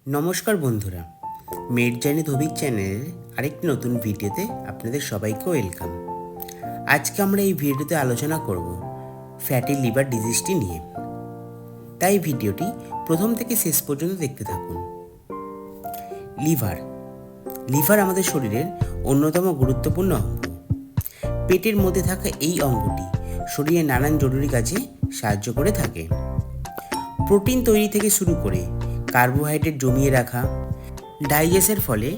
নমস্কার বন্ধুরা, মেডজানি ধবিক চ্যানেলের আরেকটি নতুন ভিডিওতে আপনাদের সবাইকে ওয়েলকাম। আজকে আমরা এই ভিডিওতে আলোচনা করব ফ্যাটি লিভার ডিজিজটি নিয়ে। তাই ভিডিওটি প্রথম থেকে শেষ পর্যন্ত দেখতে থাকুন। লিভার আমাদের শরীরের অন্যতম গুরুত্বপূর্ণ অঙ্গ। পেটের মধ্যে থাকা এই অঙ্গটি শরীরের নানান জরুরি কাজে সাহায্য করে থাকে। প্রোটিন তৈরি থেকে শুরু করে কার্বোহাইড্রেট জমিয়ে রাখা, ডাইজেস্টের ফলে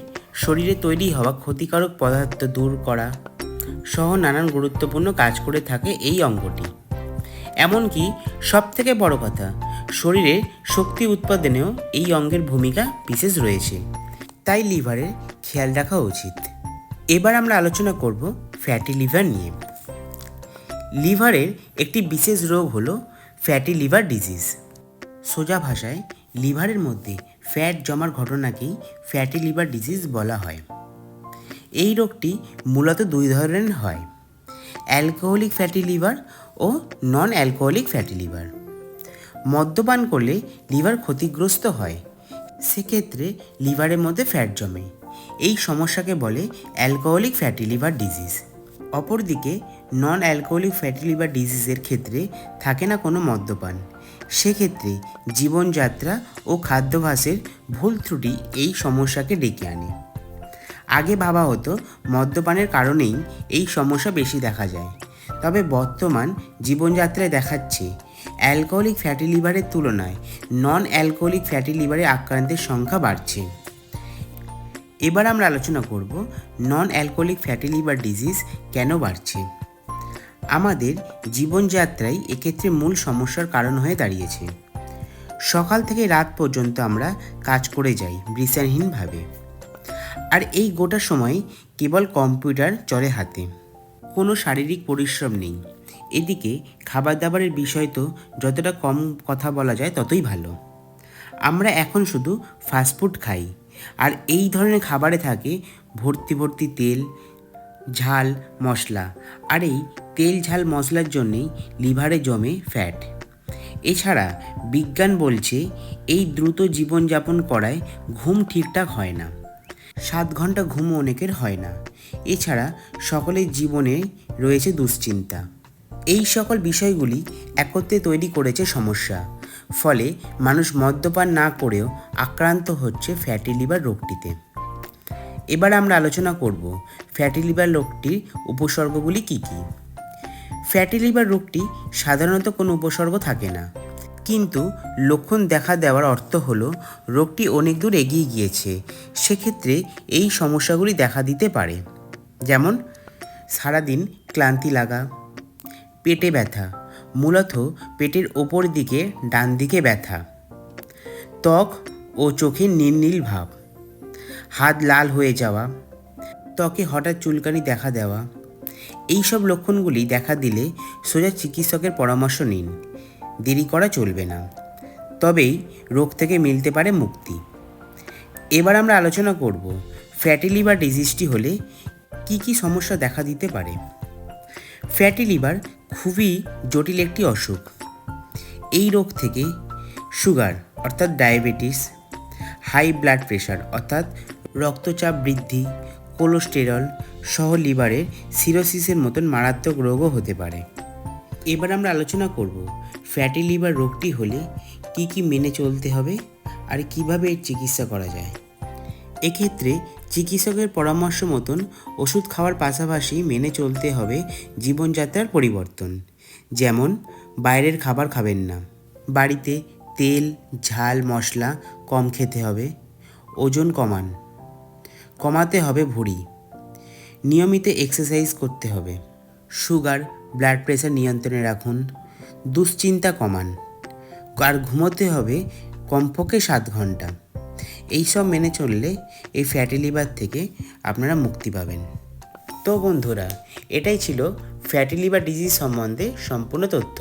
শরীরে তৈরি হওয়া ক্ষতিকারক পদার্থ দূর করা সহ নানান গুরুত্বপূর্ণ কাজ করে থাকে এই অঙ্গটি। এমনকি সবথেকে বড় কথা, শরীরে শক্তি উৎপাদনেও এই অঙ্গের ভূমিকা বিশেষ রয়েছে। তাই লিভারের খেয়াল রাখা উচিত। এবার আমরা আলোচনা করব ফ্যাটি লিভার নিয়ে। লিভারের একটি বিশেষ রোগ হলো ফ্যাটি লিভার ডিজিজ। সোজা ভাষায় লিভারের মধ্যে ফ্যাট জমার ঘটনাকেই ফ্যাটি লিভার ডিজিজ বলা হয়। এই রোগটি মূলত দুই ধরনের হয়: অ্যালকোহলিক ফ্যাটি লিভার ও নন অ্যালকোহলিক ফ্যাটি লিভার। মদ্যপান করলে লিভার ক্ষতিগ্রস্ত হয়, সেক্ষেত্রে লিভারের মধ্যে ফ্যাট জমে। এই সমস্যাকে বলে অ্যালকোহলিক ফ্যাটি লিভার ডিজিজ। অপরদিকে নন অ্যালকোহলিক ফ্যাটি লিভার ডিজিজের ক্ষেত্রে থাকে না কোনো মদ্যপান। সেক্ষেত্রে জীবনযাত্রা ও খাদ্যাভ্যাসের ভুল ত্রুটি এই সমস্যাকে ডেকে আনে। আগে ভাবা হতো মদ্যপানের কারণেই এই সমস্যা বেশি দেখা যায়, তবে বর্তমান জীবনযাত্রায় দেখাচ্ছে অ্যালকোহলিক ফ্যাটি লিভারের তুলনায় নন অ্যালকোহলিক ফ্যাটি লিভারে আক্রান্তের সংখ্যা বাড়ছে। এবার আমরা আলোচনা করব non alcoholic fatty liver disease কেন বাড়ছে। আমাদের জীবনযাত্রায় এক্ষেত্রে মূল সমস্যার কারণ হয়ে দাঁড়িয়েছে। সকাল থেকে রাত পর্যন্ত আমরা কাজ করে যাই বিশ্রামহীনভাবে, আর এই গোটা সময় কেবল কম্পিউটার চলে হাতে, কোনো শারীরিক পরিশ্রম নেই। এদিকে খাবার দাবারের বিষয় তো যতটা কম কথা বলা যায় ততই ভালো। আমরা এখন শুধু ফাস্টফুড খাই, আর এই ধরনের খাবারে থাকে ভর্তি ভর্তি তেল, ঝাল, মশলা, আর এই তেল ঝাল মশলার জন্যেই লিভারে জমে ফ্যাট। এছাড়া বিজ্ঞান বলছে এই দ্রুত জীবনযাপন করায় ঘুম ঠিকঠাক হয় না। 7 ঘন্টা ঘুমও অনেকের হয় না। এছাড়া সকলের জীবনে রয়েছে দুশ্চিন্তা। এই সকল বিষয়গুলি একত্রে তৈরি করেছে সমস্যা। ফলে মানুষ মদ্যপান না করেও আক্রান্ত হচ্ছে ফ্যাটি লিভার রোগটিতে। এবার আমরা আলোচনা করব ফ্যাটি লিভার রোগটির উপসর্গগুলি কী কী। ফ্যাটি লিভার রোগটি সাধারণত কোনো উপসর্গ থাকে না, কিন্তু লক্ষণ দেখা দেওয়ার অর্থ হলো রোগটি অনেক দূর এগিয়ে গিয়েছে। সেক্ষেত্রে এই সমস্যাগুলি দেখা দিতে পারে, যেমন সারাদিন ক্লান্তি লাগা, পেটে ব্যথা, মূলত পেটের ওপর দিকে ডান দিকে ব্যথা, ত্বক ও চোখে নীল নীল ভাব, হাত লাল হয়ে যাওয়া, ত্বকে হঠাৎ চুলকানি দেখা দেওয়া। এই সব লক্ষণগুলি দেখা দিলে সোজা চিকিৎসকের পরামর্শ নিন, দেরি করা চলবে না, তবেই রোগ থেকে মিলতে পারে মুক্তি। এবার আমরা আলোচনা করব ফ্যাটি লিভার ডিজিজটি হলে কি কি সমস্যা দেখা দিতে পারে। ফ্যাটি লিভার খুবই জটিল একটি অসুখ। এই রোগ থেকে সুগার অর্থাৎ ডায়াবেটিস, হাই ব্লাড প্রেশার অর্থাৎ রক্তচাপ বৃদ্ধি, কোলেস্টেরল সহ লিভারের সিরোসিসের মতন মারাত্মক রোগও হতে পারে। এবার আমরা আলোচনা করব ফ্যাটি লিভার রোগটি হলে কি কি মেনে চলতে হবে আর কিভাবে এর চিকিৎসা করা যায়। এক্ষেত্রে চিকিৎসকের পরামর্শ মতন ওষুধ খাওয়ার পাশাপাশি মেনে চলতে হবে জীবনযাত্রার পরিবর্তন। যেমন বাইরের খাবার খাবেন না, বাড়িতে তেল ঝাল মশলা কম খেতে হবে, ওজন কমাতে হবে ভুঁড়ি, নিয়মিত এক্সারসাইজ করতে হবে, সুগার ব্লাড প্রেশার নিয়ন্ত্রণে রাখুন, দুশ্চিন্তা কমান, আর ঘুমোতে হবে কমপক্ষে 7 ঘন্টা। এইসব মেনে চললে এই ফ্যাটি লিভার থেকে আপনারা মুক্তি পাবেন। তো বন্ধুরা, এটাই ছিল ফ্যাটি লিভার ডিজিজ সম্বন্ধে সম্পূর্ণ তথ্য।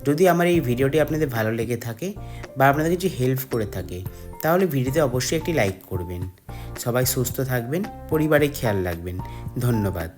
যদি আমার এই ভিডিওটি আপনাদের ভালো লেগে থাকে বা আপনাদের কিছু হেল্প করে থাকে, তাহলে ভিডিওতে অবশ্যই একটি লাইক করবেন। সবাই সুস্থ থাকবেন, পরিবারের খেয়াল রাখবেন। ধন্যবাদ।